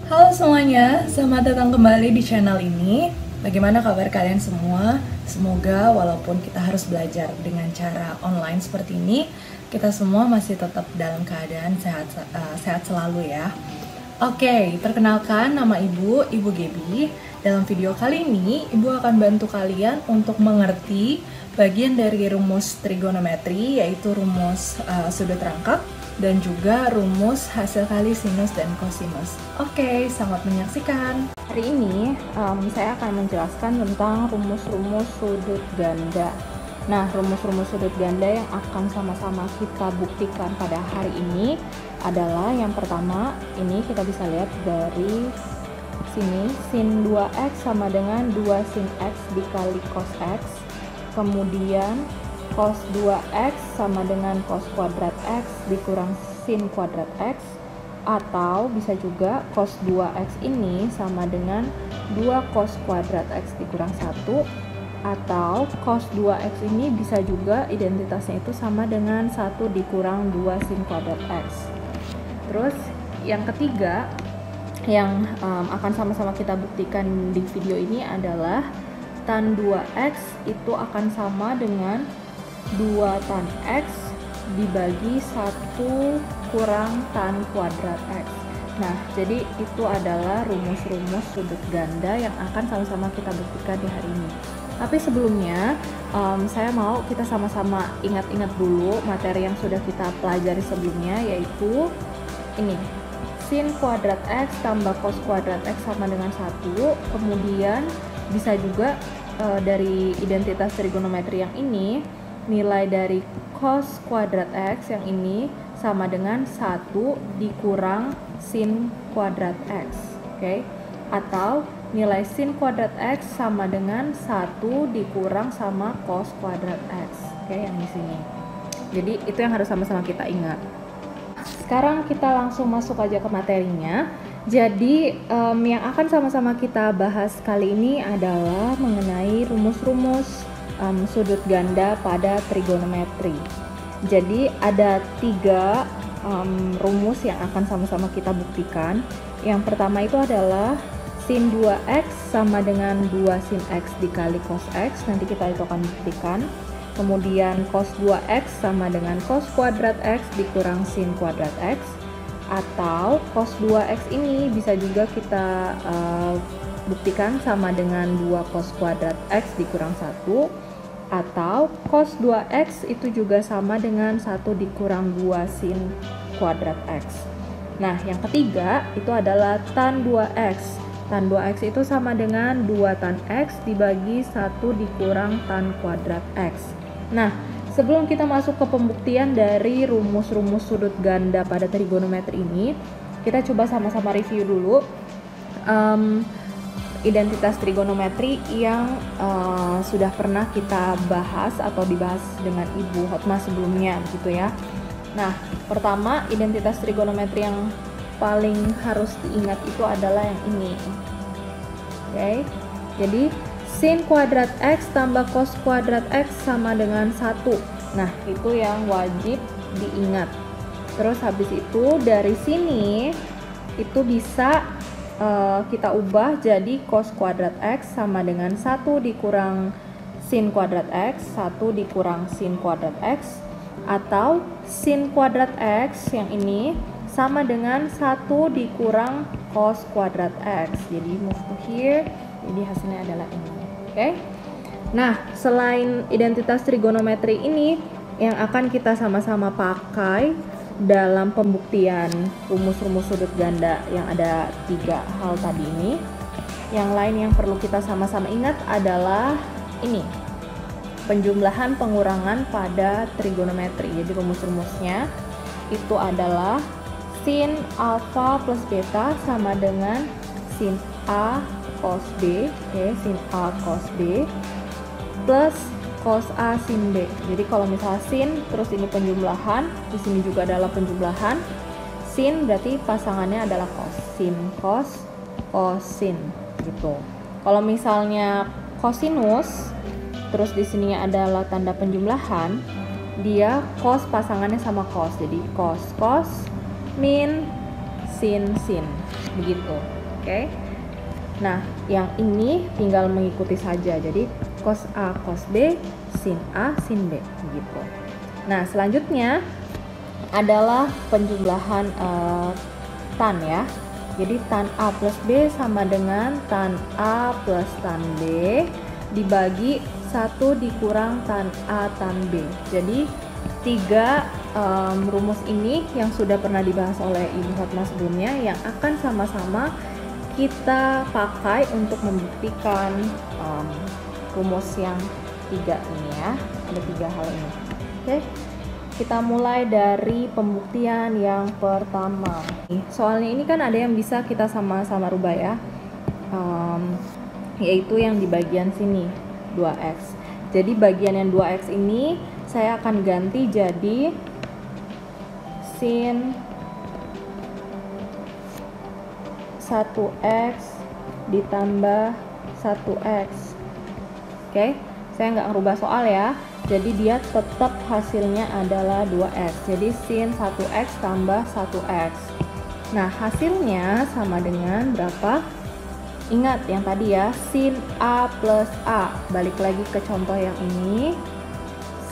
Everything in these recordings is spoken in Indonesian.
Halo semuanya, selamat datang kembali di channel ini. Bagaimana kabar kalian semua? Semoga walaupun kita harus belajar dengan cara online seperti ini, kita semua masih tetap dalam keadaan sehat selalu ya. Oke, perkenalkan nama Ibu Gebi. Dalam video kali ini, Ibu akan bantu kalian untuk mengerti bagian dari rumus trigonometri, yaitu rumus sudut rangkap dan juga rumus hasil kali sinus dan kosinus. Oke, selamat menyaksikan. Hari ini saya akan menjelaskan tentang rumus-rumus sudut ganda. Nah, rumus-rumus sudut ganda yang akan sama-sama kita buktikan pada hari ini adalah yang pertama, ini kita bisa lihat dari sini, sin 2x sama dengan 2 sin x dikali cos x. Kemudian cos 2x sama dengan cos kuadrat x dikurang sin kuadrat x, atau bisa juga cos 2x ini sama dengan 2 cos kuadrat x dikurang 1, atau cos 2x ini bisa juga identitasnya itu sama dengan 1 dikurang 2 sin kuadrat x. Terus yang ketiga yang akan sama-sama kita buktikan di video ini adalah tan 2x itu akan sama dengan 2 tan x dibagi 1 kurang tan kuadrat x. Nah, jadi itu adalah rumus-rumus sudut ganda yang akan sama-sama kita buktikan di hari ini. Tapi sebelumnya, saya mau kita sama-sama ingat-ingat dulu materi yang sudah kita pelajari sebelumnya, yaitu ini, sin kuadrat x tambah cos kuadrat x sama dengan 1. Kemudian bisa juga dari identitas trigonometri yang ini, nilai dari cos kuadrat x yang ini sama dengan 1 dikurang sin kuadrat x, oke? Atau nilai sin kuadrat x sama dengan 1 dikurang sama cos kuadrat x, oke, yang di sini. Jadi itu yang harus sama-sama kita ingat. Sekarang kita langsung masuk aja ke materinya. Jadi yang akan sama-sama kita bahas kali ini adalah mengenai rumus-rumus sudut ganda pada trigonometri. Jadi ada 3 rumus yang akan sama-sama kita buktikan. Yang pertama itu adalah sin 2x sama dengan 2 sin x dikali cos x. Nanti kita itu akan buktikan. Kemudian cos 2x sama dengan cos kuadrat x dikurang sin kuadrat x. Atau cos 2x ini bisa juga kita buktikan sama dengan 2 cos kuadrat x dikurang 1. Atau cos 2x itu juga sama dengan 1 dikurang 2 sin kuadrat x. Nah, yang ketiga itu adalah tan 2x. Tan 2x itu sama dengan 2 tan x dibagi 1 dikurang tan kuadrat x. Nah, sebelum kita masuk ke pembuktian dari rumus-rumus sudut ganda pada trigonometri ini, kita coba sama-sama review dulu identitas trigonometri yang sudah pernah kita bahas atau dibahas dengan Ibu Hotma sebelumnya, gitu ya. Nah, pertama identitas trigonometri yang paling harus diingat itu adalah yang ini. Oke. Jadi sin kuadrat x tambah cos kuadrat x sama dengan 1. Nah, itu yang wajib diingat. Terus habis itu dari sini itu bisa kita ubah jadi cos kuadrat x sama dengan 1 dikurang sin kuadrat x, 1 dikurang sin kuadrat x, atau sin kuadrat x yang ini sama dengan 1 dikurang cos kuadrat x. Jadi move to here, jadi hasilnya adalah ini. Oke. Nah, selain identitas trigonometri ini yang akan kita sama-sama pakai dalam pembuktian rumus-rumus sudut ganda yang ada 3 hal tadi ini, yang lain yang perlu kita sama-sama ingat adalah ini, penjumlahan pengurangan pada trigonometri. Jadi rumus-rumusnya itu adalah sin alfa plus beta sama dengan sin A cos B, sin A cos B plus cos A sin B. Jadi kalau misalnya sin terus ini penjumlahan, di sini juga adalah penjumlahan. Sin berarti pasangannya adalah cos, sin cos cosin gitu. Kalau misalnya cosinus terus di sini adalah tanda penjumlahan, dia cos pasangannya sama cos. Jadi cos cos min sin sin begitu. Oke. Nah, yang ini tinggal mengikuti saja. Jadi cos A, cos B, sin A, sin B gitu. Nah, selanjutnya adalah penjumlahan tan ya. Jadi tan A plus B sama dengan tan A plus tan B dibagi 1 dikurang tan A tan B. Jadi 3 rumus ini yang sudah pernah dibahas oleh Ibu Fatma sebelumnya yang akan sama-sama kita pakai untuk membuktikan rumus yang 3 ini ya. Ada 3 hal ini. Oke. Kita mulai dari pembuktian yang pertama. Soalnya ini kan ada yang bisa kita sama-sama rubah ya, yaitu yang di bagian sini 2x. Jadi bagian yang 2x ini saya akan ganti jadi sin 1x ditambah 1x. Oke, saya nggak ngerubah soal ya. Jadi dia tetap hasilnya adalah 2x. Jadi sin 1x tambah 1x. Nah, hasilnya sama dengan berapa? Ingat yang tadi ya, sin A plus A. Balik lagi ke contoh yang ini.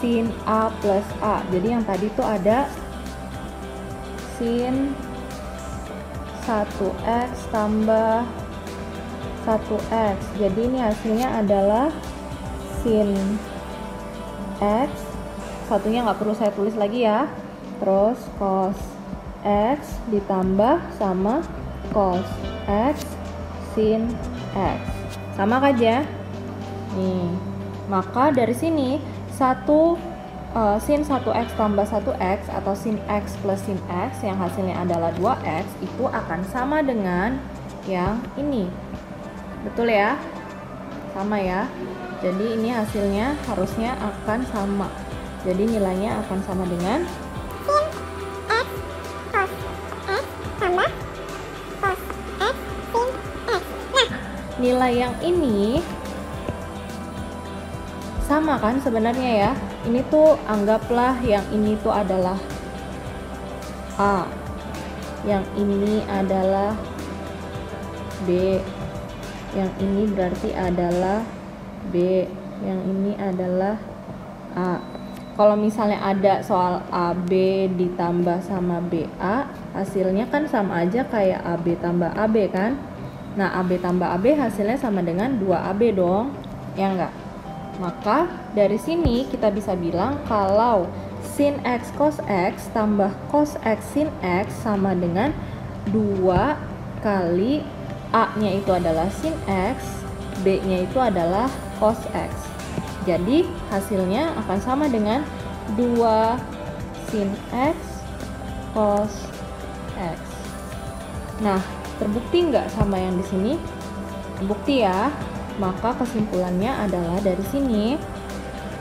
Sin A plus A. Jadi yang tadi tuh ada sin 1x tambah 1x. Jadi ini hasilnya adalah sin x, satunya nggak perlu saya tulis lagi ya, terus cos x ditambah sama cos x sin x, sama aja nih. Maka dari sini sin 1x tambah 1x atau sin x plus sin x yang hasilnya adalah 2x itu akan sama dengan yang ini, betul ya, sama ya. Jadi ini hasilnya harusnya akan sama. Jadi nilainya akan sama dengan sin x cos x tambah cos x sin x. Nah, nilai yang ini sama kan sebenarnya ya. Ini tuh anggaplah yang ini tuh adalah A, yang ini adalah B, yang ini berarti adalah B, yang ini adalah A. Kalau misalnya ada soal AB ditambah sama BA, hasilnya kan sama aja kayak AB tambah AB kan. Nah, AB tambah AB hasilnya sama dengan 2AB dong, ya enggak? Maka dari sini kita bisa bilang kalau sin X cos X tambah cos X sin X sama dengan 2 kali A-nya itu adalah sin X, B-nya itu adalah cos X. Jadi hasilnya akan sama dengan 2 sin X cos X. Nah, terbukti nggak sama yang di sini? Terbukti ya. Maka kesimpulannya adalah dari sini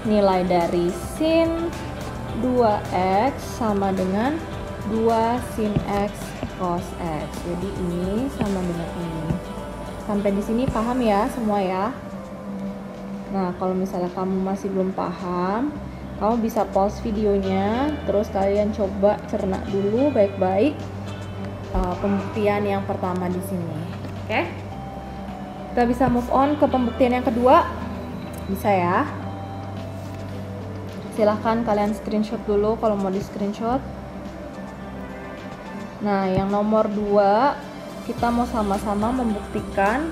nilai dari sin 2x sama dengan 2 sin x cos x. Jadi ini sama dengan ini. Sampai di sini paham ya semua ya? Nah, kalau misalnya kamu masih belum paham, kamu bisa pause videonya, terus kalian coba cerna dulu baik-baik pembuktian yang pertama di sini. Oke? Kita bisa move on ke pembuktian yang kedua. Bisa ya? Silahkan kalian screenshot dulu kalau mau di screenshot. Nah, yang nomor 2 kita mau sama-sama membuktikan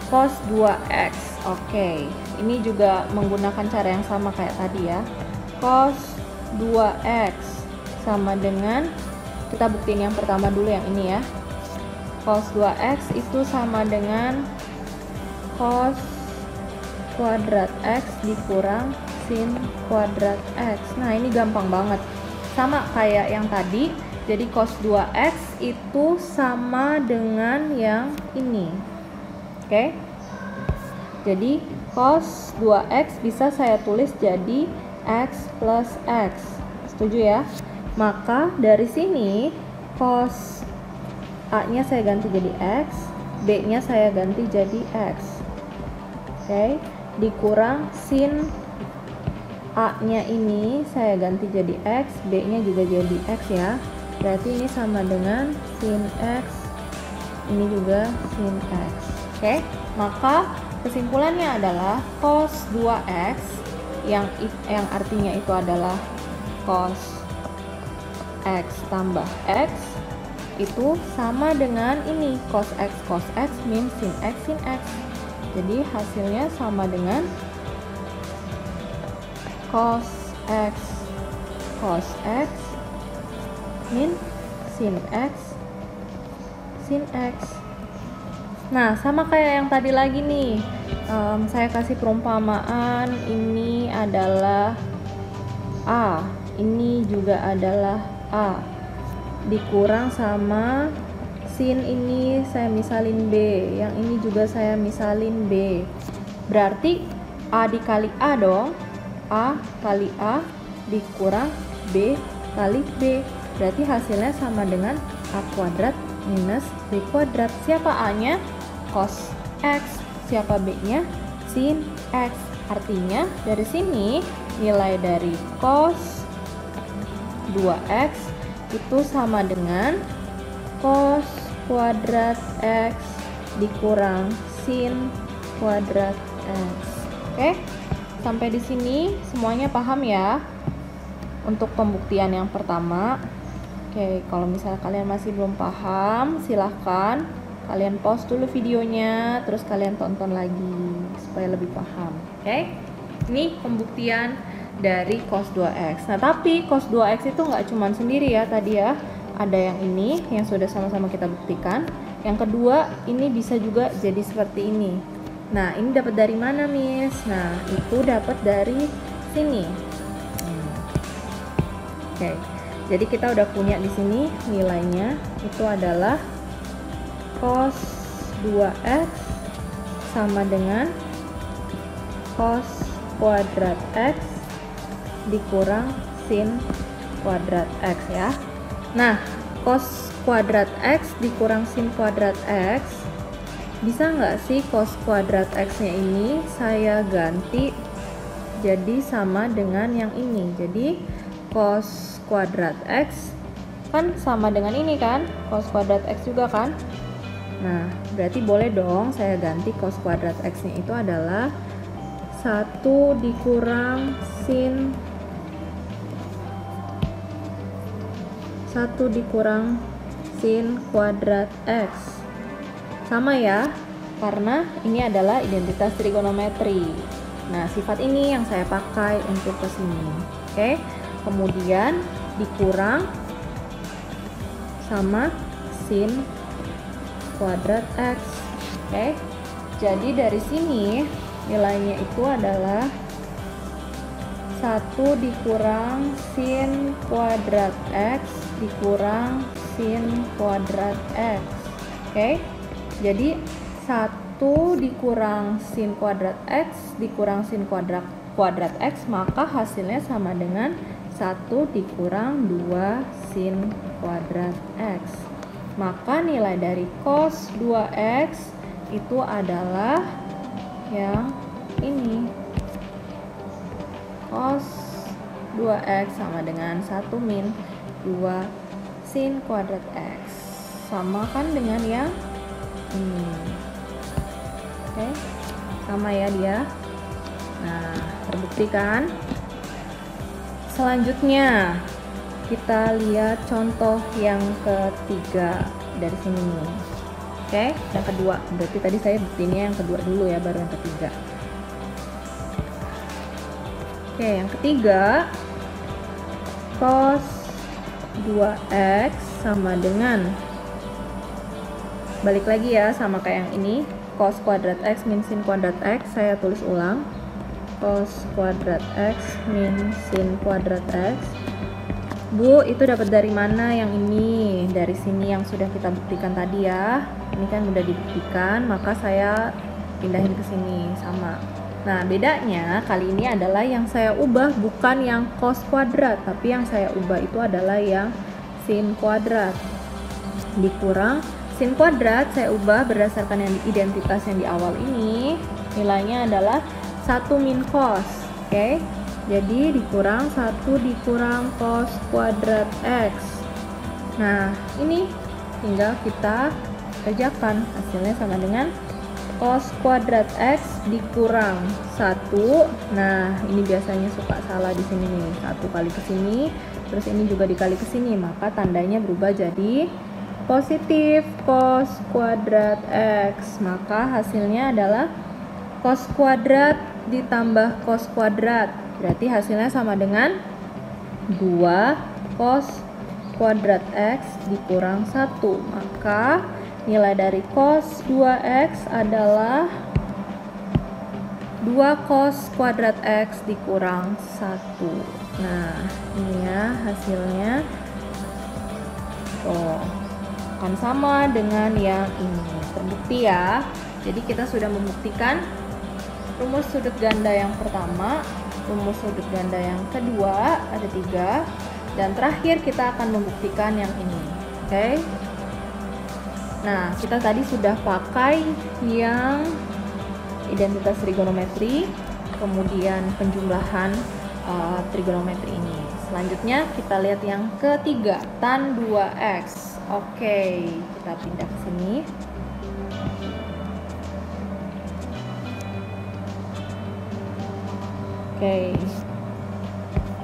cos 2x. Oke, ini juga menggunakan cara yang sama kayak tadi ya. Cos 2x sama dengan, kita buktiin yang pertama dulu yang ini ya. Cos 2x itu sama dengan cos kuadrat x dikurang sin kuadrat x. Nah, ini gampang banget. Sama kayak yang tadi. Jadi cos 2x itu sama dengan yang ini. Oke. Jadi cos 2x bisa saya tulis jadi x plus x. Setuju ya? Maka dari sini cos A-nya saya ganti jadi x, B-nya saya ganti jadi x. Oke. Dikurang sin A-nya ini saya ganti jadi x, B-nya juga jadi x ya. Berarti ini sama dengan sin x ini juga sin X. Oke, maka kesimpulannya adalah cos 2X yang artinya itu adalah cos X tambah X itu sama dengan ini cos X min sin X. Jadi hasilnya sama dengan cos X min sin X. Nah, sama kayak yang tadi lagi nih. Saya kasih perumpamaan, ini adalah A, ini juga adalah A, dikurang sama sin ini saya misalin B, yang ini juga saya misalin B. Berarti A dikali A dong. A kali A dikurang B kali B. Berarti hasilnya sama dengan A kuadrat minus B kuadrat. Siapa A-nya? Cos X. Siapa B-nya? Sin X. Artinya dari sini nilai dari cos 2X itu sama dengan cos kuadrat X dikurang sin kuadrat X. Oke, sampai di sini semuanya paham ya untuk pembuktian yang pertama. Oke, kalau misalnya kalian masih belum paham, silahkan kalian pause dulu videonya, terus kalian tonton lagi supaya lebih paham. Oke, ini pembuktian dari cos 2X. Nah, tapi cos 2X itu nggak cuma sendiri ya tadi ya. Ada yang ini yang sudah sama-sama kita buktikan. Yang kedua, ini bisa juga jadi seperti ini. Nah, ini dapat dari mana, Miss? Nah, itu dapat dari sini. Oke. Jadi kita udah punya di sini nilainya itu adalah cos 2X sama dengan cos kuadrat X dikurang sin kuadrat X ya. Nah, cos kuadrat X dikurang sin kuadrat X, bisa nggak sih cos kuadrat X-nya ini saya ganti jadi sama dengan yang ini. Jadi cos kuadrat X kan sama dengan ini kan, cos kuadrat X juga kan. Nah, berarti boleh dong saya ganti cos kuadrat X-nya itu adalah 1 dikurang sin 1 dikurang sin kuadrat X. Sama ya, karena ini adalah identitas trigonometri. Nah, sifat ini yang saya pakai untuk kesini. Oke, kemudian dikurang sama sin kuadrat X. Oke, jadi dari sini nilainya itu adalah 1 dikurang sin kuadrat X dikurang sin kuadrat X. Oke, jadi 1 dikurang sin kuadrat X dikurang sin kuadrat X, maka hasilnya sama dengan 1 dikurang 2 sin kuadrat X. Maka nilai dari cos 2X itu adalah yang ini. Cos 2X sama dengan 1 min 2 sin kuadrat X. Sama kan dengan yang ini. Oke, sama ya dia. Nah, terbukti kan? Selanjutnya kita lihat contoh yang ketiga dari sini nih. Oke, yang kedua. Berarti tadi saya buktinya yang kedua dulu ya, baru yang ketiga. Oke, yang ketiga, cos 2X sama dengan, balik lagi ya sama kayak yang ini, cos kuadrat X min sin kuadrat X. Saya tulis ulang, cos kuadrat X min sin kuadrat X. Bu, itu dapat dari mana yang ini? Dari sini yang sudah kita buktikan tadi ya. Ini kan udah dibuktikan, maka saya pindahin ke sini sama. Nah, bedanya kali ini adalah yang saya ubah bukan yang cos kuadrat, tapi yang saya ubah itu adalah yang sin kuadrat. Dikurang sin kuadrat saya ubah berdasarkan yang identitas yang di awal ini. Nilainya adalah 1 min cos. Oke. Jadi dikurang 1 dikurang cos kuadrat X. Nah, ini tinggal kita kerjakan. Hasilnya sama dengan cos kuadrat X dikurang 1. Nah, ini biasanya suka salah di sini nih. 1 kali ke sini, terus ini juga dikali ke sini, maka tandanya berubah jadi positif cos kuadrat X. Maka hasilnya adalah cos kuadrat ditambah cos kuadrat. Berarti hasilnya sama dengan 2 cos kuadrat X dikurang 1. Maka nilai dari cos 2X adalah 2 cos kuadrat X dikurang 1. Nah, ini ya hasilnya. Akan sama dengan yang ini. Terbukti ya. Jadi kita sudah membuktikan rumus sudut ganda yang pertama, rumus sudut ganda yang kedua, ada 3. Dan terakhir kita akan membuktikan yang ini. Oke? Nah, kita tadi sudah pakai yang identitas trigonometri, kemudian penjumlahan trigonometri ini. Selanjutnya kita lihat yang ketiga, tan 2x. Oke, kita pindah ke sini. Oke,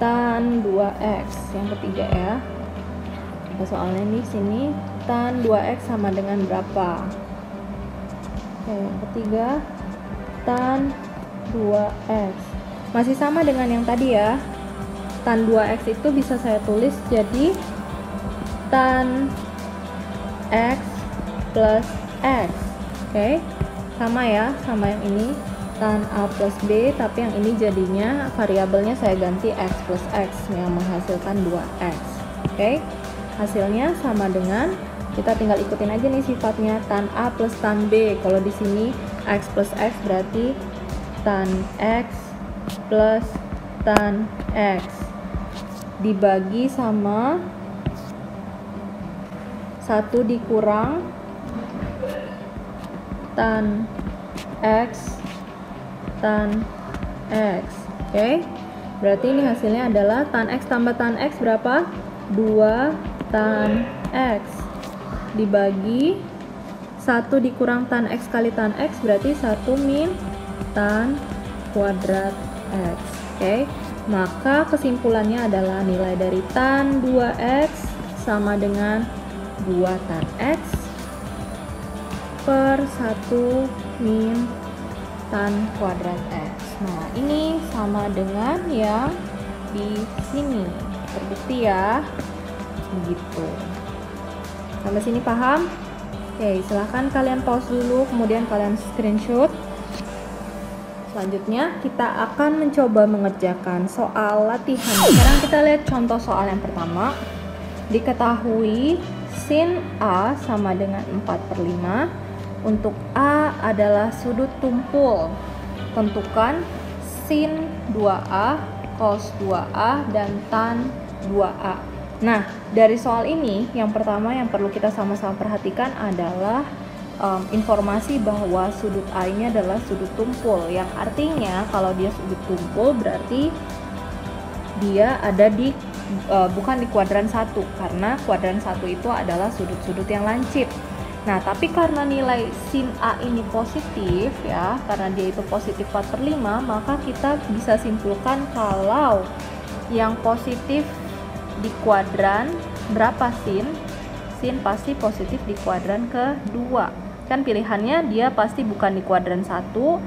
tan 2x yang ketiga ya. Soalnya di sini tan 2x sama dengan berapa? Oke, yang ketiga tan 2x masih sama dengan yang tadi ya. Tan 2x itu bisa saya tulis jadi tan x plus x. Oke, sama ya, sama yang ini tan A plus B, tapi yang ini jadinya variabelnya saya ganti x plus x yang menghasilkan 2x. Oke, hasilnya sama dengan, kita tinggal ikutin aja nih sifatnya, tan A plus tan B. Kalau di sini x plus x berarti tan x plus tan x dibagi sama 1 dikurang tan x tan x. Oke, berarti ini hasilnya adalah tan x tambah tan x berapa? 2 tan x dibagi 1 dikurang tan x kali tan x berarti 1 min tan kuadrat x. Oke, maka kesimpulannya adalah nilai dari tan 2x sama dengan 2 tan x per 1 min tan kuadrat x. Nah, ini sama dengan yang di sini. Terbukti ya. Begitu. Sampai sini paham? Oke, silahkan kalian pause dulu, kemudian kalian screenshot. Selanjutnya kita akan mencoba mengerjakan soal latihan. Sekarang kita lihat contoh soal yang pertama. Diketahui sin A sama dengan 4/5. Untuk A adalah sudut tumpul. Tentukan sin 2A, cos 2A, dan tan 2A. Nah, dari soal ini yang pertama yang perlu kita sama-sama perhatikan adalah informasi bahwa sudut A ini adalah sudut tumpul, yang artinya kalau dia sudut tumpul berarti dia ada di bukan di kuadran 1, karena kuadran 1 itu adalah sudut-sudut yang lancip. Nah, tapi karena nilai sin A ini positif ya, karena dia itu positif 4/5, maka kita bisa simpulkan kalau yang positif di kuadran berapa sin? Sin pasti positif di kuadran kedua. Kan pilihannya dia pasti bukan di kuadran 1.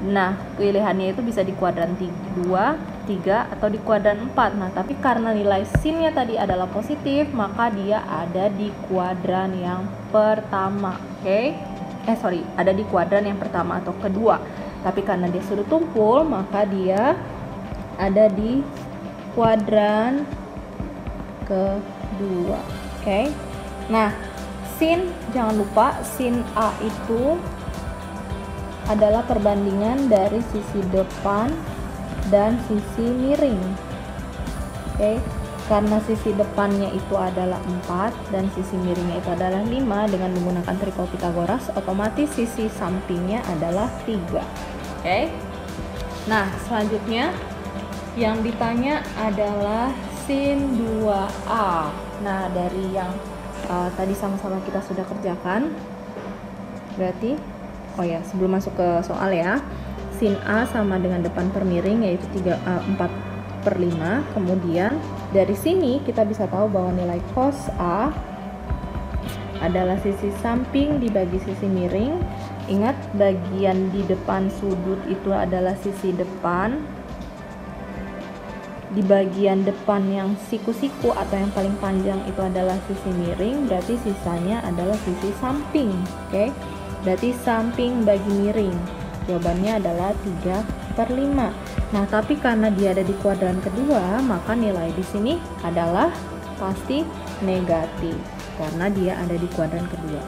Nah, pilihannya itu bisa di kuadran 2, 3, atau di kuadran 4. Nah, tapi karena nilai sinnya tadi adalah positif, maka dia ada di kuadran yang pertama. Oke? Ada di kuadran yang pertama atau kedua. Tapi karena dia sudut tumpul, maka dia ada di kuadran kedua. Oke? Nah, sin, jangan lupa sin A itu adalah perbandingan dari sisi depan dan sisi miring. Oke, karena sisi depannya itu adalah 4 dan sisi miringnya itu adalah 5, dengan menggunakan trikol Pitagoras, otomatis sisi sampingnya adalah 3. Oke. Nah, selanjutnya yang ditanya adalah sin 2A. Nah, dari yang tadi sama-sama kita sudah kerjakan, Berarti, oh ya, sebelum masuk ke soal ya, sin A sama dengan depan per miring yaitu 4/5. Kemudian dari sini kita bisa tahu bahwa nilai cos A adalah sisi samping dibagi sisi miring. Ingat, bagian di depan sudut itu adalah sisi depan. Di bagian depan yang siku-siku atau yang paling panjang itu adalah sisi miring, berarti sisanya adalah sisi samping. Oke, berarti samping bagi miring. Jawabannya adalah 3/5. Nah, tapi karena dia ada di kuadran kedua, maka nilai di sini adalah pasti negatif karena dia ada di kuadran kedua.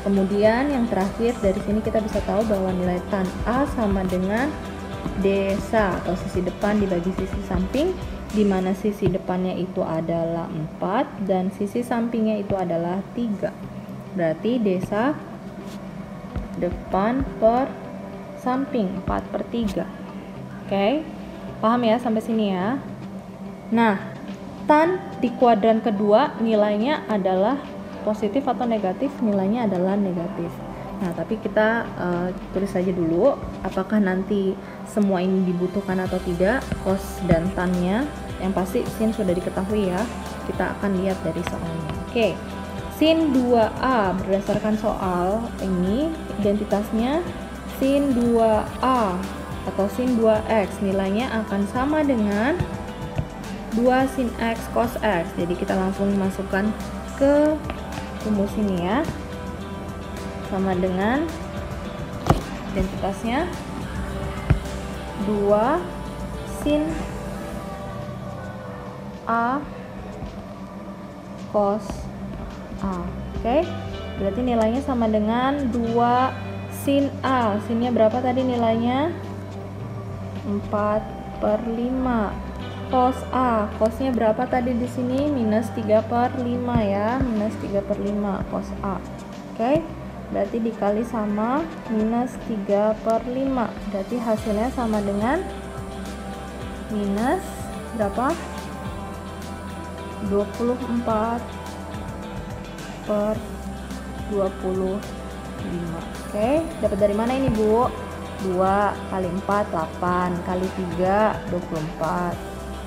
Kemudian yang terakhir dari sini kita bisa tahu bahwa nilai tan A sama dengan desa atau sisi depan dibagi sisi samping, di mana sisi depannya itu adalah 4 dan sisi sampingnya itu adalah 3. Berarti desa depan per samping 4/3. Oke, paham ya sampai sini ya? Nah, tan di kuadran kedua nilainya adalah positif atau negatif? Nilainya adalah negatif. Nah, tapi kita tulis saja dulu apakah nanti semua ini dibutuhkan atau tidak, cos dan tan-nya. Yang pasti sin sudah diketahui ya. Kita akan lihat dari soalnya. Oke. Sin 2A berdasarkan soal ini identitasnya sin 2A atau sin 2x nilainya akan sama dengan 2 sin x cos x. Jadi kita langsung masukkan ke rumus ini ya. Sama dengan identitasnya 2 sin A cos A. Oke, berarti nilainya sama dengan 2 sin A. Sinnya berapa tadi nilainya? 4/5. Cos A, cosnya berapa tadi di sini? Minus 3/5 ya, minus 3/5 cos A. Oke, berarti dikali sama minus 3/5. Berarti hasilnya sama dengan minus berapa? 24/25. Oke, dapat dari mana ini, Bu? 2 kali 4 8, kali 3 24.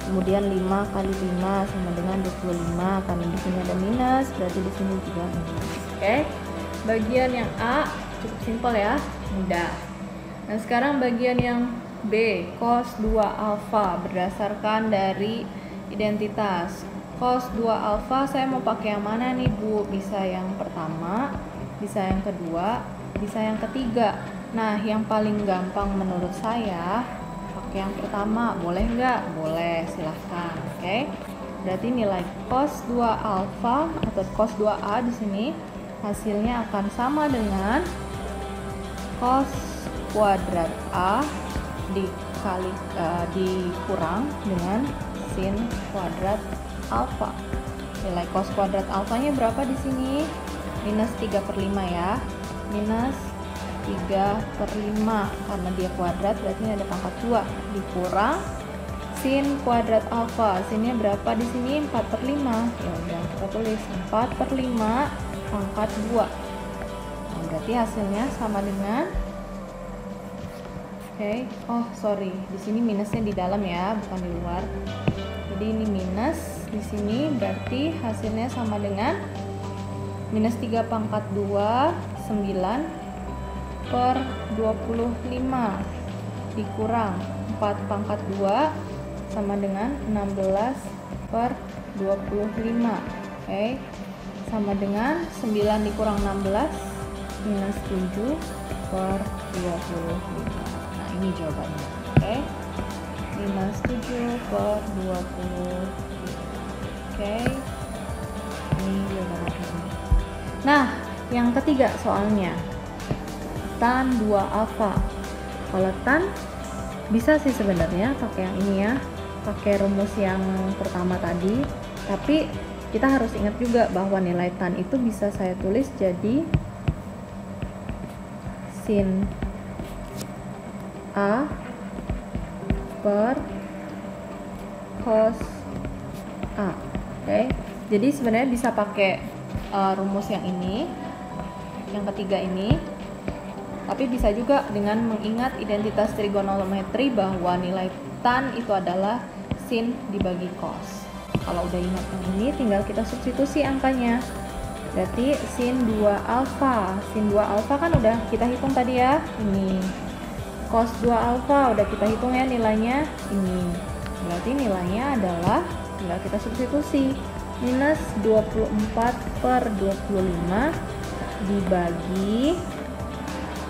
Kemudian 5 kali 5 sama dengan 25, karena di sini ada minus, berarti di sini juga minus. Oke. Bagian yang A cukup simpel ya, mudah. Nah, sekarang bagian yang B, cos 2 alfa berdasarkan dari identitas. Cos 2 alfa saya mau pakai yang mana nih, Bu? Bisa yang pertama, bisa yang kedua, bisa yang ketiga. Nah, yang paling gampang menurut saya pakai yang pertama. Boleh nggak? Boleh, silahkan. Oke. Berarti nilai cos 2 alfa atau cos 2A di sini hasilnya akan sama dengan cos kuadrat A dikurang dengan sin kuadrat alfa. Nilai cos kuadrat alfanya berapa di sini? Minus 3/5 ya. Minus 3/5 karena dia kuadrat berarti ini ada pangkat 2 dikurang sin kuadrat alfa. Sinnya berapa di sini? 4/5. Ya udah, kita tulis 4/5 pangkat 2. Nah, berarti hasilnya sama dengan oh sorry, di sini minusnya di dalam ya, bukan di luar. Jadi ini minus di sini, berarti hasilnya sama dengan minus 3 pangkat 2 9/25 dikurang 4 pangkat 2 sama dengan 16/25. Oke, sama dengan 9 dikurang 16 minus 7/25. Nah, ini jawabannya. Oke, minus 7/25. Oke, ini jawabannya. Nah, yang ketiga soalnya tan 2 alfa. Kalau tan bisa sih sebenarnya pakai yang ini ya, pakai rumus yang pertama tadi, tapi kita harus ingat juga bahwa nilai tan itu bisa saya tulis jadi sin A per cos A. Oke, jadi sebenarnya bisa pakai rumus yang ini, yang ketiga ini, Tapi bisa juga dengan mengingat identitas trigonometri bahwa nilai tan itu adalah sin dibagi cos. Kalau udah ingat yang ini, tinggal kita substitusi angkanya. Berarti sin 2 alfa. Sin 2 alfa kan udah kita hitung tadi ya. Ini. Cos 2 alfa udah kita hitung ya nilainya. Ini. Berarti nilainya adalah, tinggal kita substitusi. Minus 24 per 25 dibagi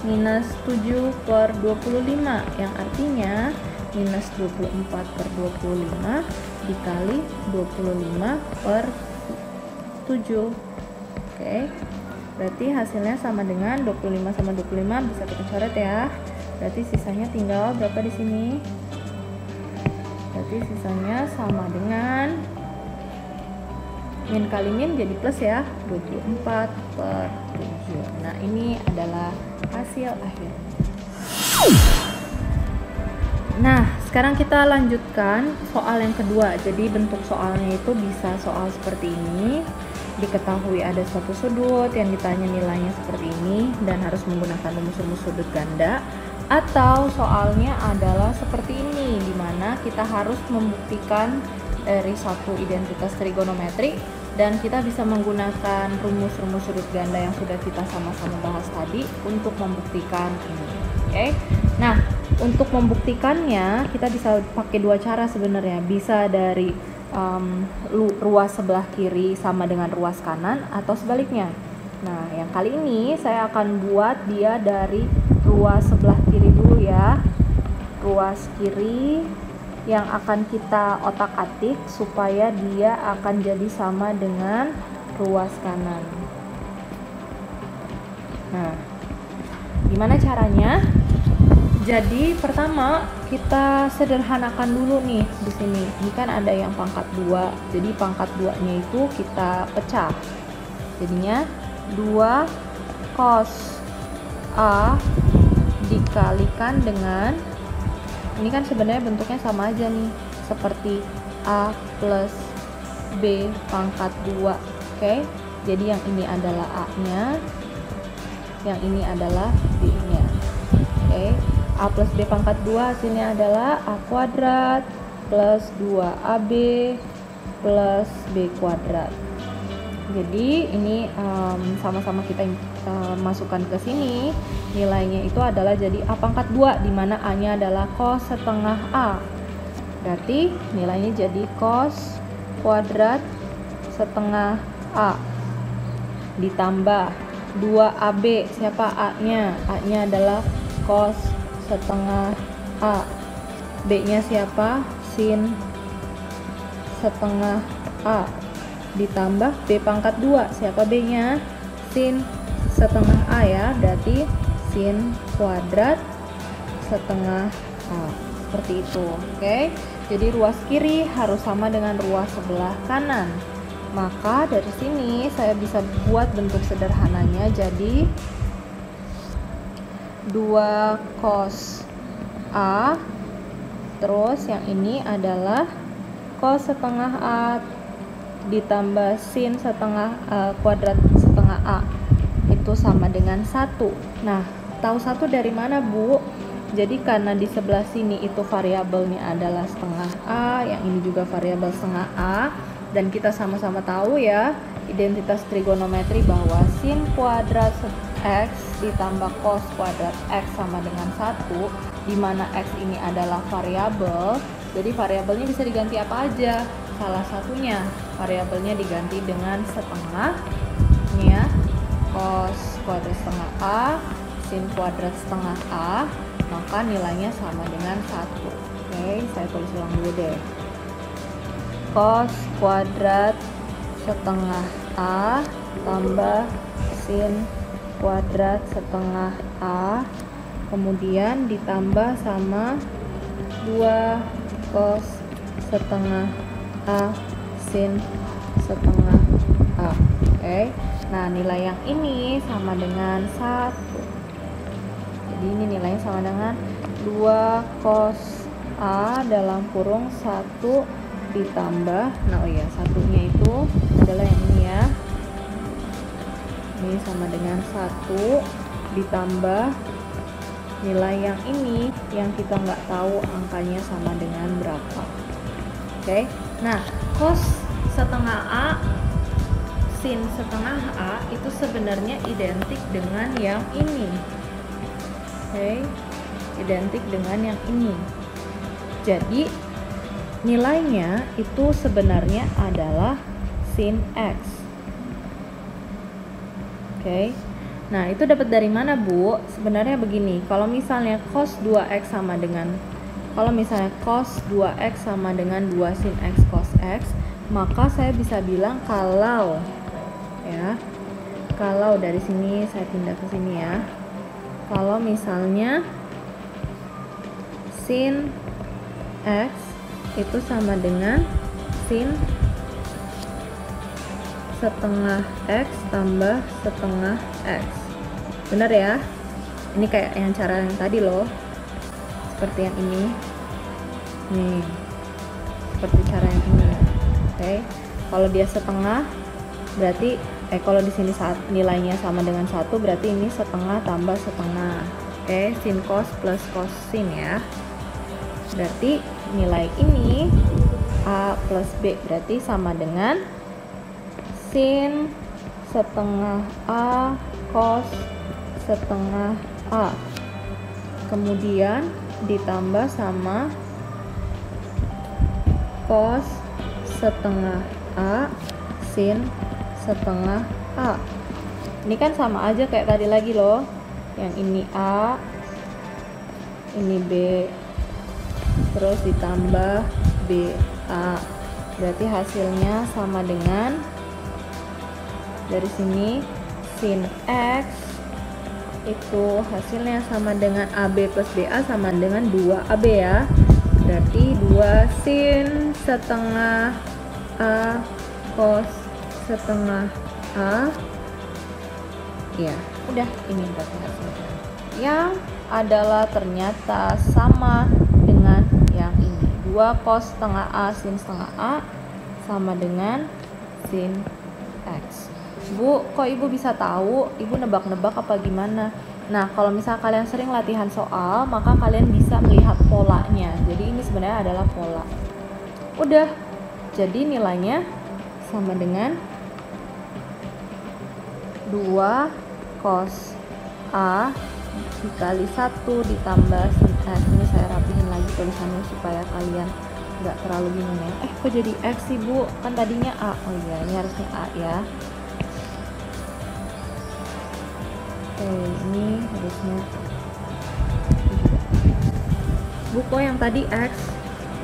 minus 7 per 25. Yang artinya minus 24 per 25 dikali 25 per 7. Oke, berarti hasilnya sama dengan 25 sama 25 bisa kita coret ya. Berarti sisanya tinggal berapa di sini? Berarti sisanya sama dengan min kali min jadi plus ya, 24 per 7. Nah, ini adalah hasil akhir. Nah, sekarang kita lanjutkan soal yang kedua. Jadi bentuk soalnya itu bisa soal seperti ini. Diketahui ada suatu sudut yang ditanya nilainya seperti ini dan harus menggunakan rumus-rumus sudut ganda, atau soalnya adalah seperti ini di mana kita harus membuktikan dari satu identitas trigonometri dan kita bisa menggunakan rumus-rumus sudut ganda yang sudah kita sama-sama bahas tadi untuk membuktikan ini. Oke. Nah, untuk membuktikannya kita bisa pakai dua cara sebenarnya. Bisa dari ruas sebelah kiri sama dengan ruas kanan atau sebaliknya. Nah, yang kali ini saya akan buat dia dari ruas sebelah kiri dulu ya. Ruas kiri yang akan kita otak-atik supaya dia akan jadi sama dengan ruas kanan. Nah, gimana caranya? Jadi pertama kita sederhanakan dulu nih di sini. Ini kan ada yang pangkat 2. Jadi pangkat 2-nya itu kita pecah. Jadinya 2 cos A dikalikan dengan, ini kan sebenarnya bentuknya sama aja nih, seperti A plus B pangkat 2. Oke. Jadi yang ini adalah A-nya, yang ini adalah B-nya. Oke. A plus B pangkat 2 hasilnya adalah A kuadrat plus 2AB plus B kuadrat. Jadi ini sama-sama kita masukkan ke sini. Nilainya itu adalah jadi A pangkat 2 di mana A-nya adalah cos setengah A. Berarti nilainya jadi cos kuadrat setengah A ditambah 2AB. Siapa A-nya? A-nya adalah cos setengah A. B-nya siapa? Sin setengah A ditambah B pangkat 2. Siapa B-nya? Sin setengah A ya. Berarti sin kuadrat setengah A. Seperti itu. Oke. Jadi ruas kiri harus sama dengan ruas sebelah kanan. Maka dari sini saya bisa buat bentuk sederhananya jadi 2 cos A, terus yang ini adalah cos setengah A ditambah sin setengah kuadrat setengah A, itu sama dengan 1. Nah, tahu 1 dari mana, Bu? Jadi karena di sebelah sini itu variabelnya adalah setengah A, yang ini juga variabel setengah A, dan kita sama-sama tahu ya identitas trigonometri bahwa sin kuadrat X ditambah cos kuadrat X sama dengan 1, di mana X ini adalah variabel. Jadi variabelnya bisa diganti apa aja. Salah satunya variabelnya diganti dengan setengah ya, cos kuadrat setengah A sin kuadrat setengah A, maka nilainya sama dengan 1. Oke, saya tulis ulang dulu deh. Cos kuadrat setengah A tambah sin kuadrat setengah A, kemudian ditambah sama 2 cos setengah A sin setengah A. Oke. Nah, nilai yang ini sama dengan 1. Jadi ini nilainya sama dengan 2 cos A dalam kurung 1 ditambah, nah oh ya, satunya itu adalah yang ini ya. Ini sama dengan 1 ditambah nilai yang ini yang kita nggak tahu angkanya sama dengan berapa. Oke, nah cos setengah A sin setengah A itu sebenarnya identik dengan yang ini. Oke, identik dengan yang ini. Jadi nilainya itu sebenarnya adalah sin X. Oke. Nah, itu dapat dari mana, Bu? Sebenarnya begini, kalau misalnya cos 2X sama dengan Kalau misalnya cos 2X sama dengan 2 sin X cos X, maka saya bisa bilang kalau dari sini saya pindah ke sini ya. Kalau misalnya sin X itu sama dengan sin setengah X tambah setengah X. Benar ya? Ini kayak yang cara yang tadi loh. Seperti yang ini. Nih. Seperti cara yang ini. Oke. Kalau dia setengah berarti kalau di sini saat nilainya sama dengan 1 berarti ini setengah tambah setengah. Oke, sin cos plus cos sin ya. Berarti nilai ini A plus B berarti sama dengan sin setengah A cos setengah A, kemudian ditambah sama cos setengah A sin setengah A. Ini kan sama aja kayak tadi lagi loh, yang ini A, ini B, terus ditambah BA, berarti hasilnya sama dengan dari sini sin X itu hasilnya sama dengan AB plus BA sama dengan 2AB ya. Berarti 2 sin setengah A cos setengah A. Ya, udah ini berarti hasilnya. Yang adalah ternyata sama dengan yang ini. 2 cos setengah A sin setengah A sama dengan sin X. Bu, kok Ibu bisa tahu? Ibu nebak-nebak apa gimana? Nah, kalau misal kalian sering latihan soal, maka kalian bisa melihat polanya. Jadi ini sebenarnya adalah pola. Udah, jadi nilainya sama dengan 2 cos A dikali 1 ditambah sin X. Ini saya rapihin lagi tulisannya supaya kalian nggak terlalu bingung ya. Kok jadi X sih, Bu? Kan tadinya A. Oh iya, ini harusnya A ya. Oke, ini harusnya Bu, kok yang tadi X?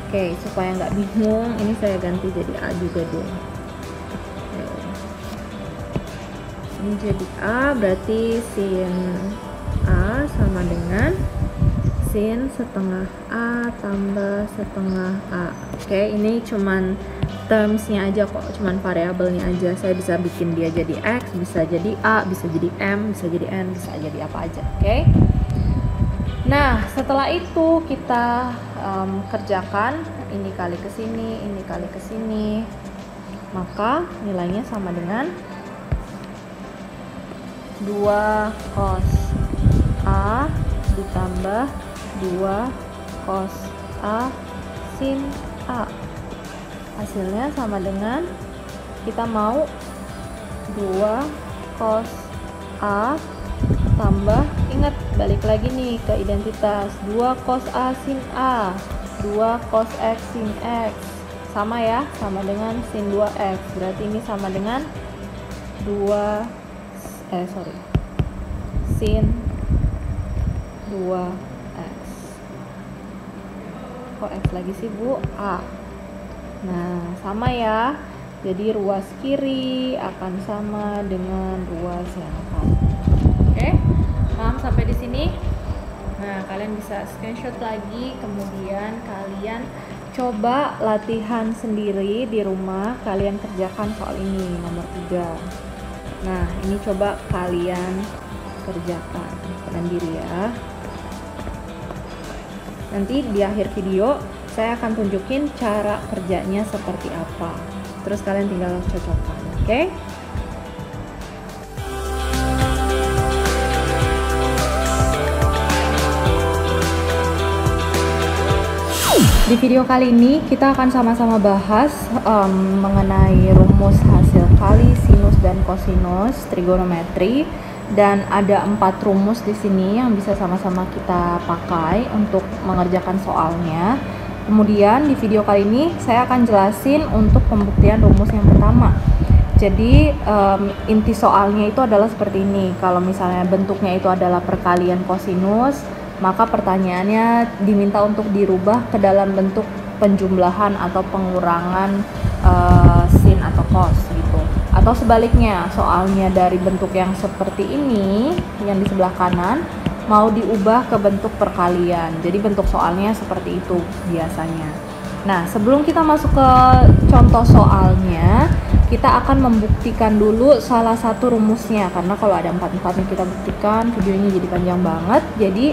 Oke, supaya nggak bingung, ini saya ganti jadi A juga deh. Oke. Ini jadi A, berarti sin A sama dengan sin setengah A tambah setengah A. Oke, ini cuman termsnya aja kok, cuman variabelnya aja. Saya bisa bikin dia jadi X, bisa jadi A, bisa jadi M, bisa jadi N, bisa jadi apa aja. Oke. Nah, setelah itu kita kerjakan ini kali ke sini, ini kali ke sini, maka nilainya sama dengan 2 cos A ditambah 2 cos A sin A. Hasilnya sama dengan kita mau 2 cos A tambah, ingat balik lagi nih ke identitas, 2 cos A sin A, 2 cos X sin X, sama ya, sama dengan sin 2X, berarti ini sama dengan sin 2X. Kok X lagi sih, Bu? A. Nah, sama ya. Jadi ruas kiri akan sama dengan ruas yang kanan. Oke? Paham sampai di sini? Nah, kalian bisa screenshot lagi, kemudian kalian coba latihan sendiri di rumah, kalian kerjakan soal ini nomor 3. Nah, ini coba kalian kerjakan dengan diri ya. Nanti di akhir video saya akan tunjukin cara kerjanya seperti apa. Terus kalian tinggal cocokkan, oke? Di video kali ini kita akan sama-sama bahas mengenai rumus hasil kali sinus dan kosinus trigonometri, dan ada 4 rumus di sini yang bisa sama-sama kita pakai untuk mengerjakan soalnya. Kemudian di video kali ini saya akan jelasin untuk pembuktian rumus yang pertama. Jadi inti soalnya itu adalah seperti ini. Kalau misalnya bentuknya itu adalah perkalian kosinus, maka pertanyaannya diminta untuk dirubah ke dalam bentuk penjumlahan atau pengurangan sin atau cos gitu. Atau sebaliknya, soalnya dari bentuk yang seperti ini yang di sebelah kanan mau diubah ke bentuk perkalian. Jadi bentuk soalnya seperti itu biasanya. Nah, sebelum kita masuk ke contoh soalnya, kita akan membuktikan dulu salah satu rumusnya, karena kalau ada 4-4 yang kita buktikan videonya jadi panjang banget. Jadi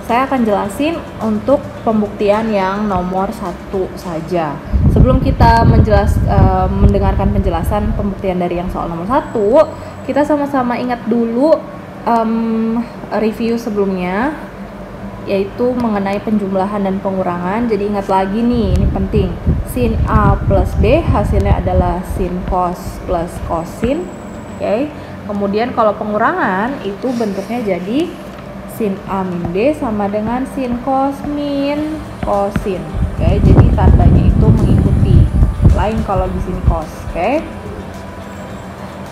saya akan jelasin untuk pembuktian yang nomor 1 saja. Sebelum kita mendengarkan penjelasan pembuktian dari yang soal nomor 1, kita sama-sama ingat dulu review sebelumnya, yaitu mengenai penjumlahan dan pengurangan. Jadi ingat lagi nih, ini penting. Sin A plus B hasilnya adalah sin cos plus cosin. Oke. Kemudian kalau pengurangan itu bentuknya jadi sin A min B sama dengan sin cos min cosin. Oke, jadi tandanya itu mengikuti. Lain kalau di sini cos. Oke.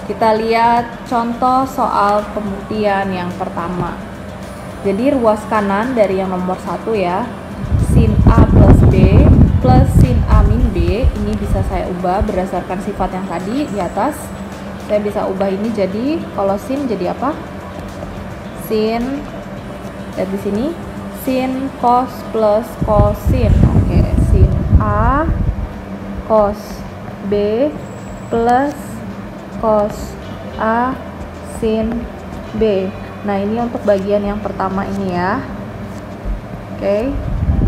Kita lihat contoh soal pembuktian yang pertama. Jadi ruas kanan dari yang nomor 1 ya. Sin A plus B plus sin A min B ini bisa saya ubah berdasarkan sifat yang tadi di atas. Saya bisa ubah ini jadi, kalau sin jadi apa? Sin, lihat di sini, sin cos plus cosin. Oke, sin A cos B plus cos A sin B. Nah, ini untuk bagian yang pertama ini ya. Oke.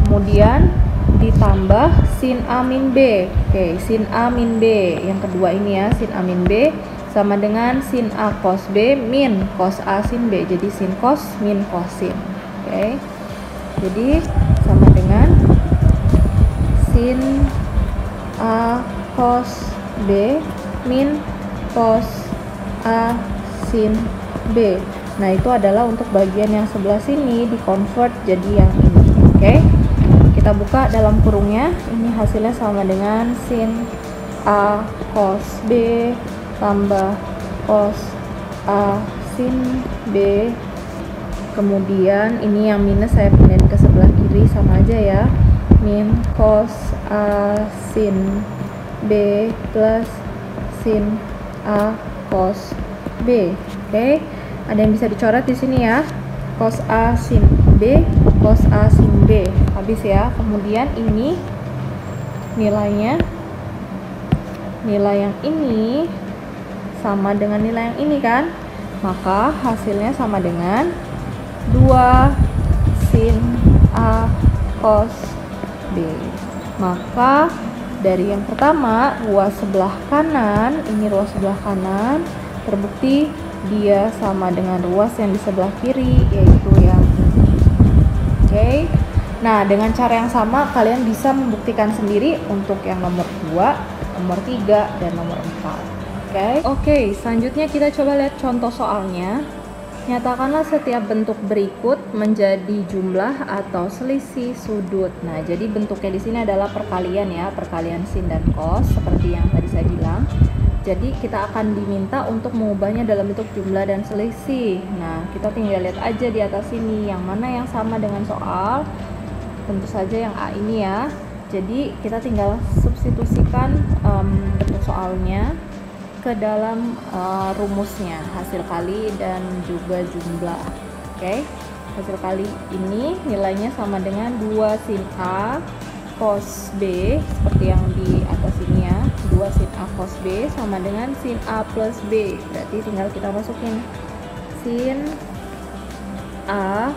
Kemudian ditambah sin A min B. Oke, sin A min B. Yang kedua ini ya, sin A min B sama dengan sin A cos B min cos A sin B. Jadi sin cos min cosin. Oke. Jadi sama dengan sin A cos B min cos A sin B. Nah, itu adalah untuk bagian yang sebelah sini di-convert jadi yang ini. Oke. Kita buka dalam kurungnya. Ini hasilnya sama dengan sin A cos B tambah cos A sin B. Kemudian ini yang minus saya pindahin ke sebelah kiri, sama aja ya. Min cos A sin B plus sin A cos B. Oke. Ada yang bisa dicoret di sini ya. Cos A sin B, cos A sin B. Habis ya. Kemudian ini nilainya, nilai yang ini sama dengan nilai yang ini kan? Maka hasilnya sama dengan 2 sin A cos B. Maka dari yang pertama, ruas sebelah kanan, ini ruas sebelah kanan, terbukti dia sama dengan ruas yang di sebelah kiri, yaitu yang ini. Oke. Nah, dengan cara yang sama kalian bisa membuktikan sendiri untuk yang nomor 2, nomor 3, dan nomor 4. Oke, selanjutnya kita coba lihat contoh soalnya. Nyatakanlah setiap bentuk berikut menjadi jumlah atau selisih sudut. Nah, jadi bentuknya di sini adalah perkalian ya, perkalian sin dan cos seperti yang tadi saya bilang. Jadi kita akan diminta untuk mengubahnya dalam bentuk jumlah dan selisih. Nah, kita tinggal lihat aja di atas sini yang mana yang sama dengan soal. Tentu saja yang A ini ya. Jadi kita tinggal substitusikan bentuk soalnya ke dalam rumusnya, hasil kali dan juga jumlah. Oke. Hasil kali ini nilainya sama dengan 2 sin A cos B seperti yang di atas ini ya. 2 sin A cos B sama dengan sin A plus B. Berarti tinggal kita masukin sin A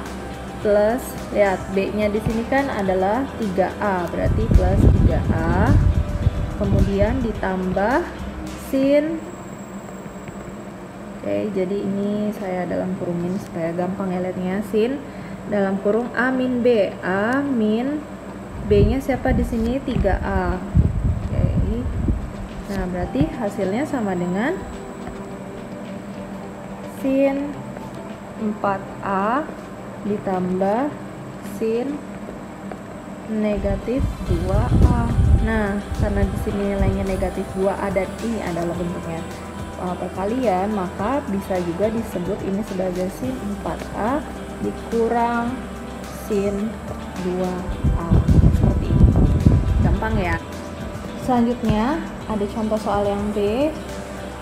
plus, lihat B-nya di sini kan adalah 3A, berarti plus 3A. Kemudian ditambah sin. Oke, jadi ini saya dalam kurungin supaya gampang ya lihatnya. Sin dalam kurung A min B, A min B-nya siapa di sini? 3A. Oke. Nah, berarti hasilnya sama dengan sin 4A ditambah sin negatif 2A. Nah, karena di sini nilainya negatif 2A dan ini adalah bentuknya perkalian, maka bisa juga disebut ini sebagai sin 4A dikurang sin 2A. Seperti ini. Gampang ya. Selanjutnya ada contoh soal yang B.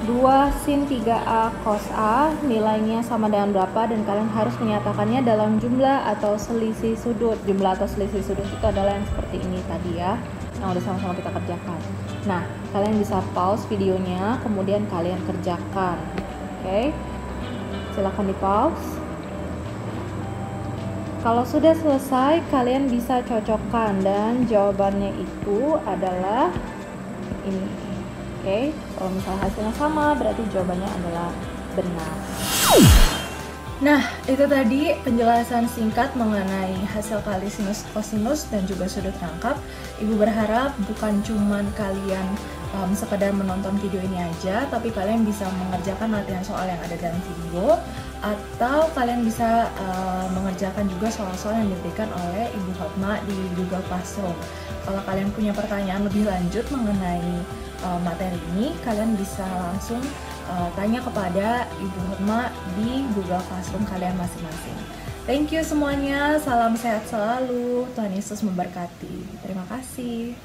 2 sin 3A cos A nilainya sama dengan berapa, dan kalian harus menyatakannya dalam jumlah atau selisih sudut. Jumlah atau selisih sudut itu adalah yang seperti ini tadi ya, yang udah sama-sama kita kerjakan. Nah, kalian bisa pause videonya, kemudian kalian kerjakan. Oke, silakan di pause. Kalau sudah selesai, kalian bisa cocokkan, dan jawabannya itu adalah ini. Oke, kalau misalnya hasilnya sama, berarti jawabannya adalah benar. Nah, itu tadi penjelasan singkat mengenai hasil kali sinus kosinus dan juga sudut rangkap. Ibu berharap bukan cuman kalian sekedar menonton video ini aja, tapi kalian bisa mengerjakan latihan soal yang ada dalam video, atau kalian bisa mengerjakan juga soal-soal yang diberikan oleh Ibu Hotma di Google Classroom. Kalau kalian punya pertanyaan lebih lanjut mengenai materi ini, kalian bisa langsung tanya kepada Ibu Hotma di Google Classroom kalian masing-masing. Thank you semuanya, salam sehat selalu, Tuhan Yesus memberkati. Terima kasih.